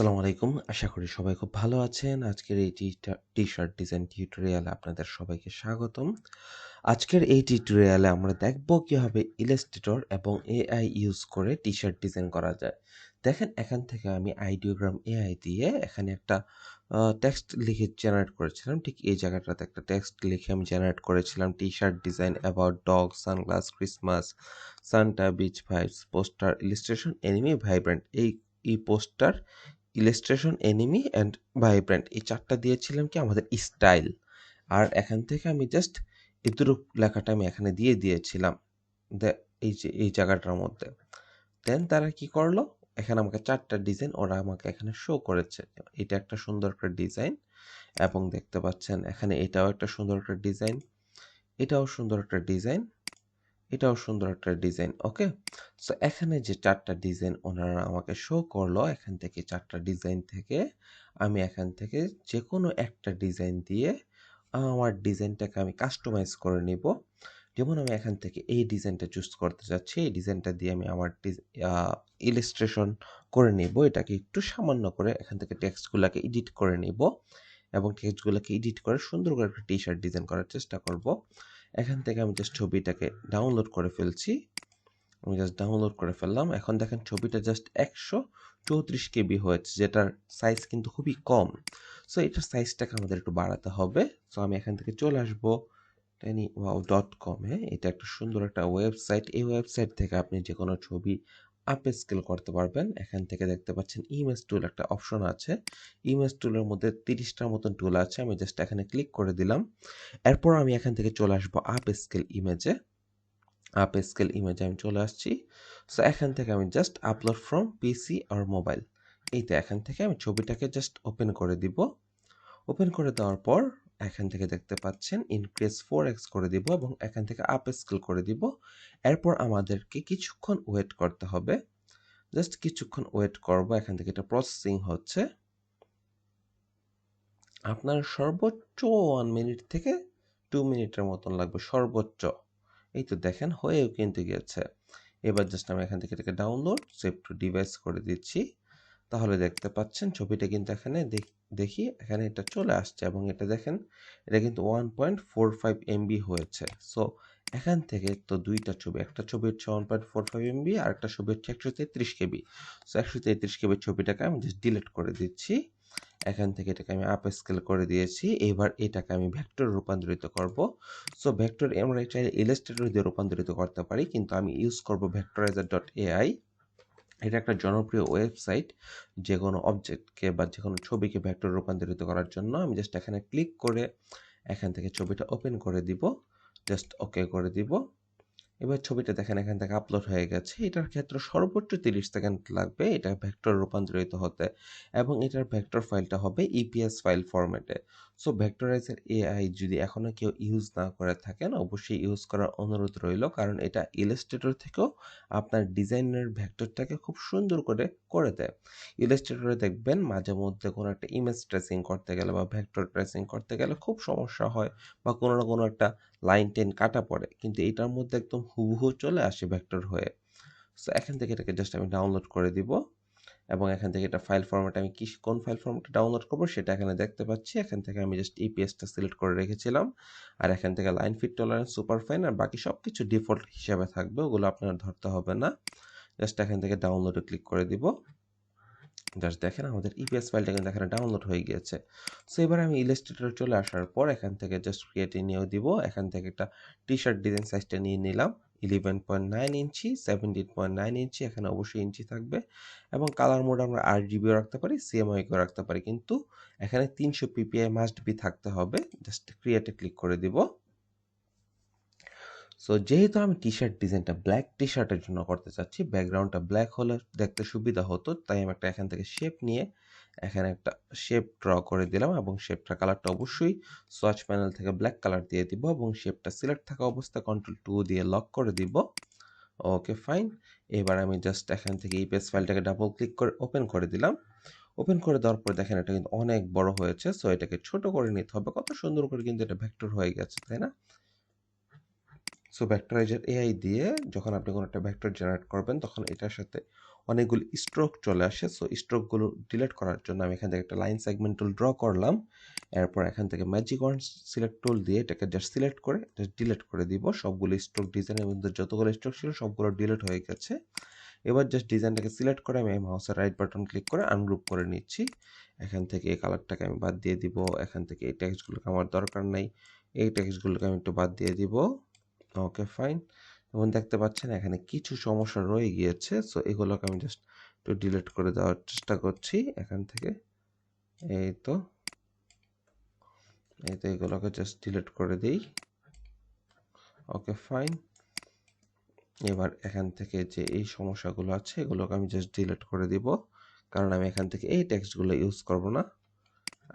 আসসালামু আলাইকুম। আশা করি সবাই খুব ভালো আছেন। আজকের এই টি-শার্ট ডিজাইন টিউটোরিয়ালে আপনাদের সবাইকে স্বাগতম। আজকের এই টিউটোরিয়ালে আমরা দেখব কিভাবে ইলাস্ট্রেটর এবং এআই ইউজ করে টি-শার্ট ডিজাইন করা যায়। দেখেন এখান থেকে আমি আইডিওগ্রাম এআই দিয়ে এখানে একটা টেক্সট লিখে জেনারেট করেছিলাম। ঠিক এই জায়গাটাতে একটা টেক্সট লিখে আমি জেনারেট করেছিলাম। T shirt design about dog, sunglass, Christmas, Santa, beach vibes, poster, illustration, anime, vibrant. এই poster, illustration, anime and vibrant এই ৪ টা দিয়েছিলাম কি আমাদের স্টাইল। আর এখান থেকে আমি জাস্ট এতটুক লেখাটা আমি এখানে দিয়ে দিয়েছিলাম এই যে এই জায়গাটার মধ্যে। দেন তারা কি করলো, এখানে আমাকে ৪ টা ডিজাইন ওরা আমাকে এখানে শো করেছে। এটা একটা সুন্দর একটা ডিজাইন এবং দেখতে পাচ্ছেন এখানে এটাও একটা সুন্দর একটা ডিজাইন, এটাও সুন্দর একটা ডিজাইন, এটাও সুন্দর একটা ডিজাইন। ওকে, সো এখানে যে ৪ টা ডিজাইন ওনারা আমাকে শো করলো, এখান থেকে ৪ টা ডিজাইন থেকে আমি এখান থেকে যে কোনো একটা ডিজাইন দিয়ে আমার ডিজাইনটাকে আমি কাস্টমাইজ করে নিব। যেমন আমি এখান থেকে এই ডিজাইনটা চুজ করতে চাচ্ছি, এই ডিজাইনটা দিয়ে আমি আমার ইলাস্ট্রেশন করে নিব। এটাকে একটু সামান্য করে এখান থেকে টেক্সটগুলোকে এডিট করে নিব এবং টেক্সটগুলোকে এডিট করে সুন্দর করে একটা টি-শার্ট ডিজাইন করার চেষ্টা করব। এখান থেকে আমি জাস্ট ছবিটাকে ডাউনলোড করে ফেলছি। আমি জাস্ট ডাউনলোড করে ফেললাম। এখন দেখেন ছবিটা জাস্ট 134 কেবি হয়েছে, যেটার সাইজ কিন্তু খুবই কম। সো এটার সাইজটাকে আমাদের একটু বাড়াতে হবে। সো আমি এখান থেকে চলে আসবো tinywow.com এ। এটা একটা সুন্দর একটা ওয়েবসাইট। এই ওয়েবসাইট থেকে আপনি যে কোনো ছবি আপ স্কেল করতে পারবেন। এখান থেকে দেখতে পাচ্ছেন ইমেজ টুল একটা অপশন আছে। ইমেজ টুলের মধ্যে 30টার মতন টুল আছে। আমি জাস্ট এখানে ক্লিক করে দিলাম। এরপর আমি এখান থেকে চলে আসবো আপ স্কেল ইমেজে। আপ স্কেল ইমেজে আমি চলে আসছি। সো এখান থেকে আমি just upload from PC or mobile, এইটা এখান থেকে আমি ছবিটাকে জাস্ট ওপেন করে দিব। ওপেন করে দেওয়ার পর এখান থেকে দেখতে পাচ্ছেন ইনক্রিজ 4x করে দিব এবং এখান থেকে আপ স্কেল করে দিব। এরপর আমাদেরকে কিছুক্ষণ ওয়েট করতে হবে। জাস্ট কিছুক্ষণ ওয়েট করব। এখান থেকে এটা প্রসেসিং হচ্ছে। আপনার সর্বোচ্চ 1 মিনিট থেকে 2 মিনিটের মতন লাগবে সর্বোচ্চ। এই তো দেখেন হয়েও কিন্তু গেছে। এবার জাস্ট আমি এখান থেকে এটাকে ডাউনলোড সেভ টু ডিভাইস করে দিচ্ছি। তাহলে দেখতে পাচ্ছেন ছবিটা কিন্তু এখানে দেখি এখানে এটা চলে আসছে এবং এটা দেখেন এটা কিন্তু 1.45 এমবি হয়েছে। সো এখান থেকে তো দুইটা ছবি, একটা ছবি হচ্ছে 1.45 এমবি আর একটা ছবি হচ্ছে 133 কেবি। সো 133 কেবির ছবিটাকে আমি জাস্ট ডিলিট করে দিচ্ছি। এখান থেকে এটাকে আমি আপ স্কেল করে দিয়েছি। এবার এটাকে আমি ভেক্টর রূপান্তরিত করব। সো ভেক্টর আমরা চাইলে ইলাস্ট্রেটর দিয়ে রূপান্তরিত করতে পারি, কিন্তু আমি ইউজ করব vectorizer.ai। এটা একটা জনপ্রিয় ওয়েবসাইট যে কোনো অবজেক্টকে বা যে কোনো ছবিকে ভেক্টর রূপান্তরিত করার জন্য। আমি জাস্ট এখানে ক্লিক করে এখান থেকে ছবিটা ওপেন করে দিব, জাস্ট ওকে করে দিব। এবার ছবিটা দেখেন এখান থেকে আপলোড হয়ে গেছে। এটার ক্ষেত্রে সর্বোচ্চ 30 সেকেন্ড লাগবে এটা ভেক্টর রূপান্তরিত হতে এবং এটার ভেক্টর ফাইলটা হবে ইপিএস ফাইল ফরম্যাটে। সো ভেক্টরাইজার এআই যদি এখনো কেউ ইউজ না করে থাকেন অবশ্যই ইউজ করার অনুরোধ রইল, কারণ এটা ইলাস্ট্রেটর থেকেও আপনার ডিজাইনের ভেক্টরটাকে খুব সুন্দর করে করে দেয়। ইলাস্ট্রেটরে দেখবেন মাঝে মধ্যে কোনো একটা ইমেজ ট্রেসিং করতে গেলে বা ভেক্টর ট্রেসিং করতে গেলে খুব সমস্যা হয় বা কোনো না কোনো একটা লাইন টেন কাটা পড়ে, কিন্তু এটার মধ্যে একদম হুবহু চলে আসে ভেক্টর হয়ে। সো এখান থেকে এটাকে জাস্ট আমি ডাউনলোড করে দিব এবং এখান থেকে এটা ফাইল ফরম্যাট আমি কোন ফাইল ফরম্যাটে ডাউনলোড করবো সেটা এখানে দেখতে পাচ্ছি। এখান থেকে আমি জাস্ট ইপিএসটা সিলেক্ট করে রেখেছিলাম আর এখান থেকে line fit tolerance super fine আর বাকি সব কিছু ডিফল্ট হিসাবে থাকবে, ওগুলো আপনার ধরতে হবে না। জাস্ট এখান থেকে ডাউনলোডে ক্লিক করে দিব। জাস্ট দেখেন আমাদের ইপিএস ফাইলটা কিন্তু এখানে ডাউনলোড হয়ে গিয়েছে। সো এবার আমি ইলাস্ট্রেটরে চলে আসার পর এখান থেকে জাস্ট ক্রিয়েট নিয়েও দিব। এখান থেকে একটা টি-শার্ট ডিজাইন সাইজটা নিয়ে নিলাম 11.9 ইঞ্চি, 17.9 ইঞ্চি, এখানে অবশ্যই ইঞ্চি থাকবে এবং কালার মোড আমরা RGBও রাখতে পারি, CMYKও রাখতে পারি, কিন্তু এখানে 300 PPI মাস্ট বি থাকতে হবে। জাস্ট ক্রিয়েটে ক্লিক করে দিব। সো যেহেতু আমি টি-শার্ট ডিজাইনটা ব্ল্যাক টি-শার্টের জন্য করতে চাচ্ছি, ব্যাকগ্রাউন্ডটা ব্ল্যাক হলে দেখতে সুবিধা হতো, তাই আমি একটা এখান থেকে শেপ নিয়ে এখানে একটা শেপ ড্র করে দিলাম এবং শেপটার কালারটা অবশ্যই সোয়াচ প্যানেল থেকে ব্ল্যাক কালার দিয়ে দিব এবং শেপটা সিলেক্ট থাকা অবস্থায় Ctrl+2 দিয়ে লক করে দিব। Okay fine. এবার আমি জাস্ট এখান থেকে এই পেজ ফাইলটাকে ডাবল ক্লিক করে ওপেন করে দিলাম। ওপেন করে দেওয়ার পর দেখেন এটা কিন্তু অনেক বড় হয়েছে। সো এটাকে ছোট করে নিতে হবে। কত সুন্দর করে কিন্তু এটা ভেক্টর হয়ে গেছে, তাই না? সো ভেক্টরাইজার এআই দিয়ে যখন আপনি কোনো একটা ভেক্টর জেনারেট করবেন তখন এটার সাথে অনেকগুলো স্ট্রোক চলে আসে। সো স্ট্রোকগুলো ডিলিট করার জন্য আমি এখান থেকে একটা লাইন সেগমেন্ট টুল ড্র করলাম। এরপর এখান থেকে ম্যাজিক ওয়ান্ড সিলেক্ট টুল দিয়ে এটাকে জাস্ট সিলেক্ট করে জাস্ট ডিলিট করে দিব। সবগুলো স্ট্রোক ডিজাইনের মধ্যে যতগুলো স্ট্রোক ছিল সবগুলো ডিলিট হয়ে গেছে। এবার জাস্ট ডিজাইনটাকে সিলেক্ট করে আমি মাউসের রাইট বাটন ক্লিক করে আনগ্রুপ করে নিচ্ছি। এখান থেকে এই কালারটাকে আমি বাদ দিয়ে দিব। এখান থেকে এই টেক্সটগুলোকে আমার দরকার নাই, এই টেক্সটগুলোকে আমি একটু বাদ দিয়ে দিব। Okay fine. এবং দেখতে পাচ্ছেন এখানে কিছু সমস্যা রয়ে গিয়েছে। সো এগুলোকে আমি জাস্ট একটু ডিলিট করে দেওয়ার চেষ্টা করছি এখান থেকে। এই তো এগুলোকে জাস্ট ডিলিট করে দিই। Okay fine. এবার এখান থেকে যে এই সমস্যাগুলো আছে এগুলোকে আমি জাস্ট ডিলিট করে দিব, কারণ আমি এখান থেকে এই টেক্সটগুলো ইউজ করব না।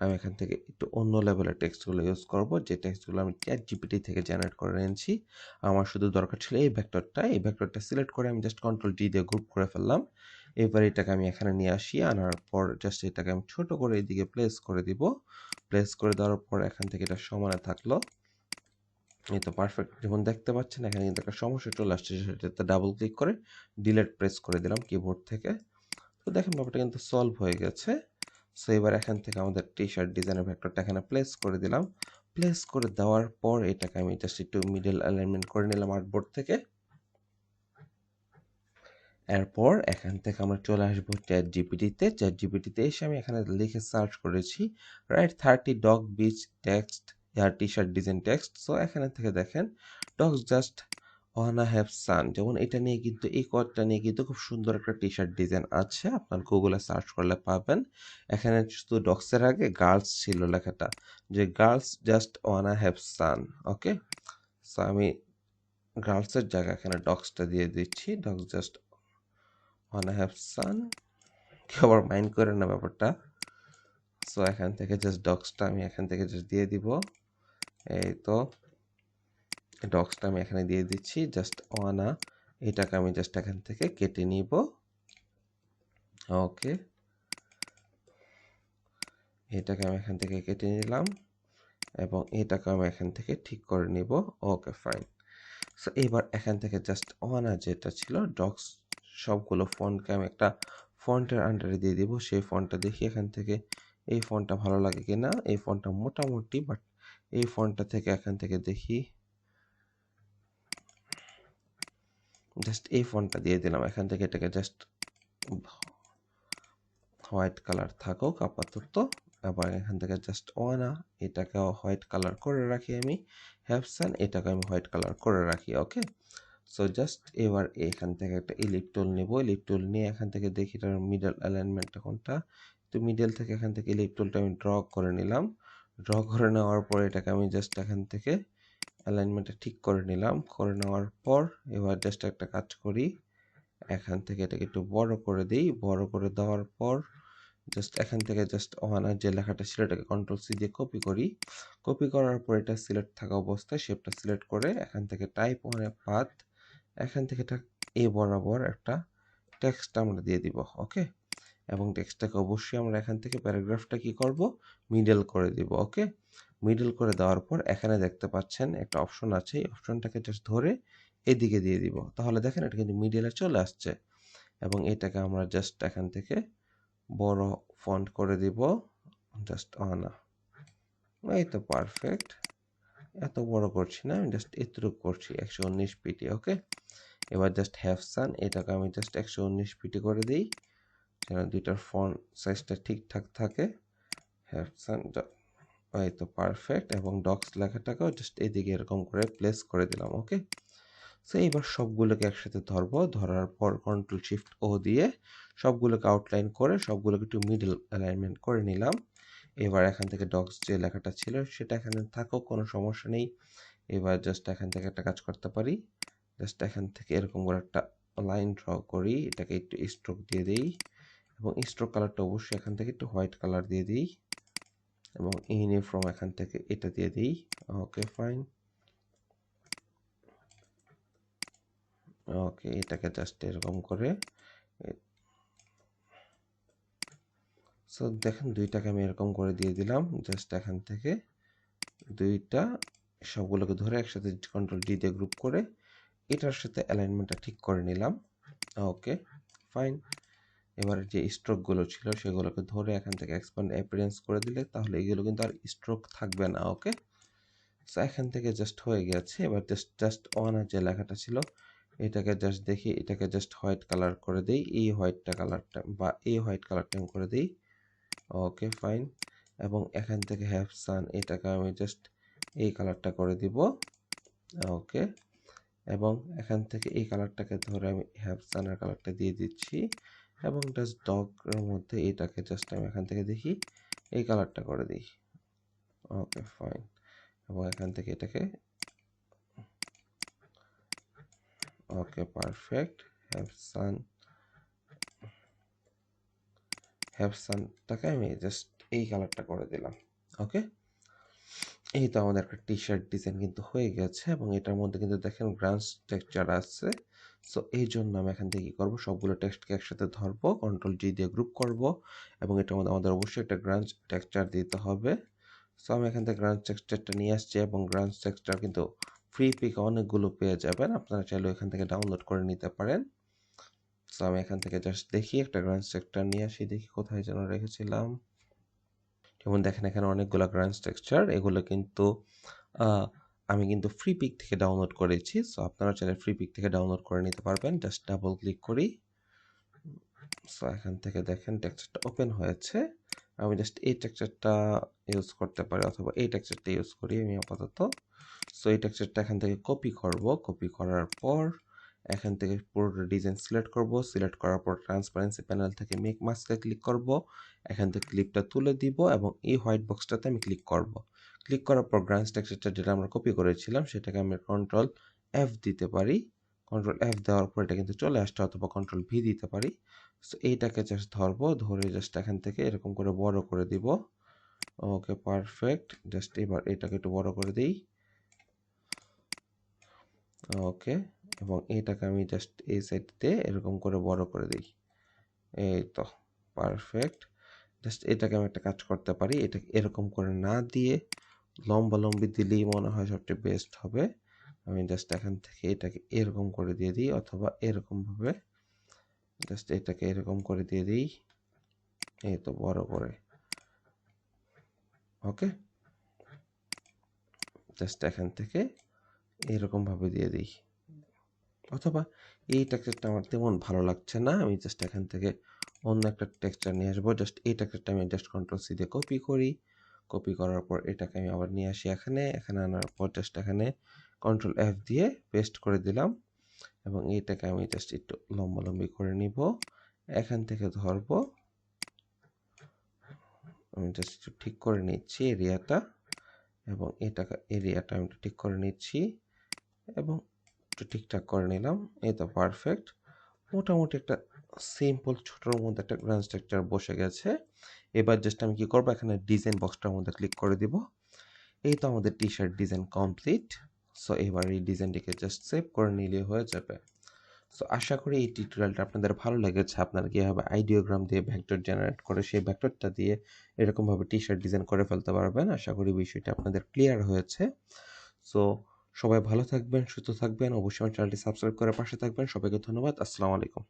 আমি এখান থেকে একটু অন্য লেভেলের টেক্সটগুলো ইউজ করব, যে টেক্সটগুলো আমি চ্যাট জিপিটি থেকে জেনারেট করে এনেছি। আমার শুধু দরকার ছিল এই ভেক্টরটা সিলেক্ট করে আমি জাস্ট কন্ট্রোল টি দিয়ে গ্রুপ করে ফেললাম। এবার এটাকে আমি এখানে নিয়ে আসি, আনার পর জাস্ট এটাকে আমি ছোট করে এদিকে প্লেস করে দিব। প্লেস করে দেওয়ার পর এখান থেকে এটা সমানে থাকলো। এই তো পারফেক্ট। যেমন দেখতে পাচ্ছেন এখানে কিন্তু একটা সমস্যা চলে আসছে, সেটাতে ডাবল ক্লিক করে ডিলিট প্রেস করে দিলাম কিবোর্ড থেকে। তো দেখেন ব্যাপারটা কিন্তু সলভ হয়ে গেছে। সো এবার এখান থেকে আমাদের টি শার্ট ডিজাইনের ভেক্টরটা এখানে প্লেস করে দিলাম। প্লেস করে দেওয়ার পর এটাকে আমি জাস্ট একটু মিডল অ্যালাইনমেন্ট করে নিলাম আর্টবোর্ড থেকে। এরপর এখান থেকে আমরা চলে আসবো চ্যাট জিপিটিতে এসে আমি এখানে লিখে সার্চ করেছি right 30 dog beach text year T shirt design text. So এখানে থেকে দেখেন dogs just wanna have sun, যেমন এটা নিয়ে কিন্তু এই কোডটা নিয়ে কিন্তু খুব সুন্দর একটা টি শার্ট ডিজাইন আছে, আপনার গুগলে সার্চ করলে পাবেন। এখানে শুধু ডগসের আগে গার্লস ছিল লেখাটা, যে girls just wanna have sun. Okay, so আমি গার্লসের জায়গায় এখানে ডগসটা দিয়ে দিচ্ছি, dogs just wanna have sun. কেউ আবার মাইন্ড করে না ব্যাপারটা। সো এখান থেকে জাস্ট ডগসটা আমি এখান থেকে জাস্ট দিয়ে দিব। এই তো ডগসটা আমি এখানে দিয়ে দিচ্ছি, জাস্ট ওয়ানা। এটাকে আমি জাস্ট এখান থেকে কেটে নিব। ওকে, এটাকে আমি এখান থেকে কেটে নিলাম এবং এটাকে আমি এখান থেকে ঠিক করে নিব। Okay fine. সো এবার এখান থেকে জাস্ট ওয়ানা যেটা ছিল ডগস সবগুলো ফন্টকে আমি একটা ফন্টের আন্ডারে দিয়ে দিব। সেই ফন্টটা দেখি এখান থেকে এই ফন্টটা ভালো লাগে কিনা। এই ফন্টটা মোটামুটি, বাট এই ফন্টটা থেকে এখান থেকে দেখি জাস্ট এই ফন্টটা দিয়ে দিলাম। এখান থেকে এটাকে জাস্ট হোয়াইট কালার থাকুক আপাতত। আবার এখান থেকে জাস্ট ওয়ানা এটাকেও হোয়াইট কালার করে রাখি আমি। হ্যাভসান এটাকে আমি হোয়াইট কালার করে রাখি। ওকে, সো জাস্ট এবার এখান থেকে একটা ইলিপ টুল নেব। ইলিপ টুল নিয়ে এখান থেকে দেখি এটার মিডল অ্যালাইনমেন্টটা কোনটা। তো মিডল থেকে এখান থেকে ইলিপ টুলটা আমি ড্র করে নিলাম। ড্র করে নেওয়ার পর এটাকে আমি জাস্ট এখান থেকে অ্যালাইনমেন্টটা ঠিক করে নিলাম। করে নেওয়ার পর এবার জাস্ট একটা কাজ করি, এখান থেকে এটাকে একটু বড় করে দিই। বড় করে দেওয়ার পর জাস্ট এখান থেকে জাস্ট ওয়ানার যে লেখাটা ছিল এটাকে কন্ট্রোল সি দিয়ে কপি করি। কপি করার পর এটা সিলেক্ট থাকা অবস্থায় শেপটা সিলেক্ট করে এখান থেকে টাইপ ওয়ানে পাথ, এখান থেকে এটা এ বরাবর একটা টেক্সট আমরা দিয়ে দিব। ওকে, এবং টেক্সটটাকে অবশ্যই আমরা এখান থেকে প্যারাগ্রাফটা কি করব, মিডল করে দিব। ওকে, মিডল করে দেওয়ার পর এখানে দেখতে পাচ্ছেন একটা অপশন আছে, এই অপশনটাকে জাস্ট ধরে এদিকে দিয়ে দিব। তাহলে দেখেন এটা কিন্তু মিডলে চলে আসছে। এবং এটাকে আমরা জাস্ট এখান থেকে বড় ফন্ট করে দিব, জাস্ট না, এই তো পারফেক্ট। এত বড় করছি না, আমি জাস্ট এতটুকু করছি 119 পিটি। ওকে, এবার জাস্ট হ্যাভ সান এটাকে আমি জাস্ট 119 পিটি করে দিই, যেন দুইটার ফন্ট সাইজটা ঠিকঠাক থাকে। হ্যাভ সান, এই তো পারফেক্ট। এবং ডক্স লেখাটাকেও জাস্ট এদিকে এরকম করে প্লেস করে দিলাম। ওকে, সো এইবার সবগুলোকে একসাথে ধরবো। ধরার পর কন্ট্রোল শিফট ও দিয়ে সবগুলোকে আউটলাইন করে সবগুলোকে একটু মিডল অ্যালাইনমেন্ট করে নিলাম। এবার এখান থেকে ডক্স যে লেখাটা ছিল সেটা এখানে থাকুক, কোনো সমস্যা নেই। এবার জাস্ট এখান থেকে একটা কাজ করতে পারি, জাস্ট এখান থেকে এরকম করে একটা লাইন ড্র করি, এটাকে একটু স্ট্রোক দিয়ে দিই এবং স্ট্রোক কালারটা অবশ্যই এখান থেকে একটু হোয়াইট কালার দিয়ে দিই এবং ইউনিফর্ম এখান থেকে এটা দিয়ে দিই। Okay fine. ওকে, এটাকে জাস্ট এরকম করে, সো দেখেন দুইটাকে আমি এরকম করে দিয়ে দিলাম। জাস্ট এখান থেকে দুইটা সবগুলোকে ধরে একসাথে কন্ট্রোল ডি দিয়ে গ্রুপ করে এটার সাথে অ্যালাইনমেন্টটা ঠিক করে নিলাম। Okay fine. এবার যে স্ট্রোকগুলো ছিল সেগুলোকে ধরে এখান থেকে এক্সপ্যান্ড অ্যাপিয়ারেন্স করে দিলে তাহলে এগুলো কিন্তু আর স্ট্রোক থাকবে না। ওকে, সো এখান থেকে জাস্ট হয়ে গেছে। এবার জাস্ট অনার যে লেখাটা ছিল এটাকে জাস্ট দেখি, এটাকে জাস্ট হোয়াইট কালার করে দিই, এই হোয়াইটটা কালারটা বা এই হোয়াইট কালারটা আমি করে দিই। Okay fine. এবং এখান থেকে হ্যাভ সান এটাকে আমি জাস্ট এই কালারটা করে দিব। ওকে, এবং এখান থেকে এই কালারটাকে ধরে আমি হ্যাভ সানের কালারটা দিয়ে দিচ্ছি এবং জাস্ট ডগের মধ্যে এটাকে জাস্ট আমি এখান থেকে দেখি এই কালারটা করে দিই। Okay fine. এবং এখান থেকে এটাকে ওকে পারফেক্ট। হ্যাভ সানটাকে আমি জাস্ট এই কালারটা করে দিলাম। ওকে, এই তো আমাদের একটা টি শার্ট ডিজাইন কিন্তু হয়ে গেছে এবং এটার মধ্যে কিন্তু দেখেন গ্রান্স টেক্সচার আছে। সো এই জন্য আমি এখান থেকে কী করবো, সবগুলো টেক্সটকে একসাথে ধরবো, কন্ট্রোল জি দিয়ে গ্রুপ করব এবং এটার মধ্যে আমাদের অবশ্যই একটা গ্রান্স টেক্সচার দিতে হবে। সো আমি এখান থেকে গ্রান্স টেক্সচারটা নিয়ে আসছি এবং গ্রান্স টেক্সচার কিন্তু ফ্রি পিক অনেকগুলো পেয়ে যাবেন, আপনারা চাইলে এখান থেকে ডাউনলোড করে নিতে পারেন। সো আমি এখান থেকে জাস্ট দেখি একটা গ্রান্স টেক্সচার নিয়ে আসি, দেখি কোথায় যেন রেখেছিলাম। যেমন দেখেন এখানে অনেকগুলো গ্রান্স টেক্সচার, এগুলো কিন্তু আমি কিন্তু ফ্রি পিক থেকে ডাউনলোড করেছি। সো আপনারা চাইলে ফ্রি পিক থেকে ডাউনলোড করে নিতে পারবেন। জাস্ট ডাবল ক্লিক করি। সো এখান থেকে দেখেন টেক্সচারটা ওপেন হয়েছে। আমি জাস্ট এই টেক্সচারটা ইউজ করতে পারি অথবা এই টেক্সচারটা ইউজ করি আমি আপাতত। সো এই টেক্সচারটা এখান থেকে কপি করব, কপি করার পর এখান থেকে পুরো ডিজাইন সিলেক্ট করব, সিলেক্ট করার পর ট্রান্সপারেন্সি প্যানেল থেকে মেক মাস্কে ক্লিক করব, এখান থেকে ক্লিপটা তুলে দিব এবং এই হোয়াইট বক্সটাতে আমি ক্লিক করব। ক্লিক করার পর গ্রান্স টেক্সচারটা যেটা আমরা কপি করেছিলাম সেটাকে আমি কন্ট্রোল এফ দিতে পারি। কন্ট্রোল এফ দেওয়ার পর এটা কিন্তু চলে আসছে, অথবা কন্ট্রোল ভি দিতে পারি। সো এইটাকে জাস্ট ধরবো, ধরে জাস্ট এখান থেকে এরকম করে বড় করে দিব। Okay perfect. জাস্ট এবার এটাকে একটু বড় করে দিই। ওকে, এবং এটাকে আমি জাস্ট এই সাইডতে এরকম করে বড় করে দিই। এই তো পারফেক্ট। জাস্ট এটাকে আমি একটা কাজ করতে পারি, এটা এরকম করে না দিয়ে লম্বা লম্বি দিলেই মনে হয় সবচেয়ে বেস্ট হবে। আমি জাস্ট এখান থেকে এটাকে এরকম করে দিয়ে দিই, অথবা এরকমভাবে জাস্ট এটাকে এরকম করে দিয়ে দিই, এই তো বড় করে। ওকে, জাস্ট এখান থেকে এরকমভাবে দিয়ে দিই, অথবা এই টেক্সচারটা আমার তেমন ভালো লাগছে না, আমি জাস্ট এখান থেকে অন্য একটা টেক্সচার নিয়ে আসবো। জাস্ট এই টেক্সচারটা আমি জাস্ট কন্ট্রোল সি দিয়ে কপি করি, কপি করার পর এটাকে আমি আবার নিয়ে আসি এখানে, এখানে আনার পর জাস্ট এখানে কন্ট্রোল এফ দিয়ে পেস্ট করে দিলাম এবং এইটাকে আমি জাস্ট একটু লম্বালম্বি করে নিব, এখান থেকে ধরবো, আমি জাস্ট একটু ঠিক করে নিচ্ছি এরিয়াটা, এবং এরিয়াটা আমি একটু ঠিক করে নিচ্ছি এবং একটু ঠিকঠাক করে নিলাম। এই তো পারফেক্ট। মোটামুটি একটা সিম্পল ছোটোর মধ্যে একটা গ্রান্ড স্ট্রাকচার বসে গেছে। এবার জাস্ট আমি কি করবো, এখানে ডিজাইন বক্সটার মধ্যে ক্লিক করে দিব। এই তো আমাদের টি শার্ট ডিজাইন কমপ্লিট। সো এবার এই ডিজাইনটিকে জাস্ট সেভ করে নিলে হয়ে যাবে। সো আশা করি এই টিউটোরিয়ালটা আপনাদের ভালো লেগেছে। আপনারা কীভাবে আইডিওগ্রাম দিয়ে ভেক্টর জেনারেট করে সেই ভেক্টরটা দিয়ে এরকমভাবে টি শার্ট ডিজাইন করে ফেলতে পারবেন। আশা করি বিষয়টা আপনাদের ক্লিয়ার হয়েছে। সো সবাই ভালো থাকবেন, সুস্থ থাকবেন, অবশ্যই আমার চ্যানেলটি সাবস্ক্রাইব করে পাশে থাকবেন। সবাইকে ধন্যবাদ। আসসালামু আলাইকুম।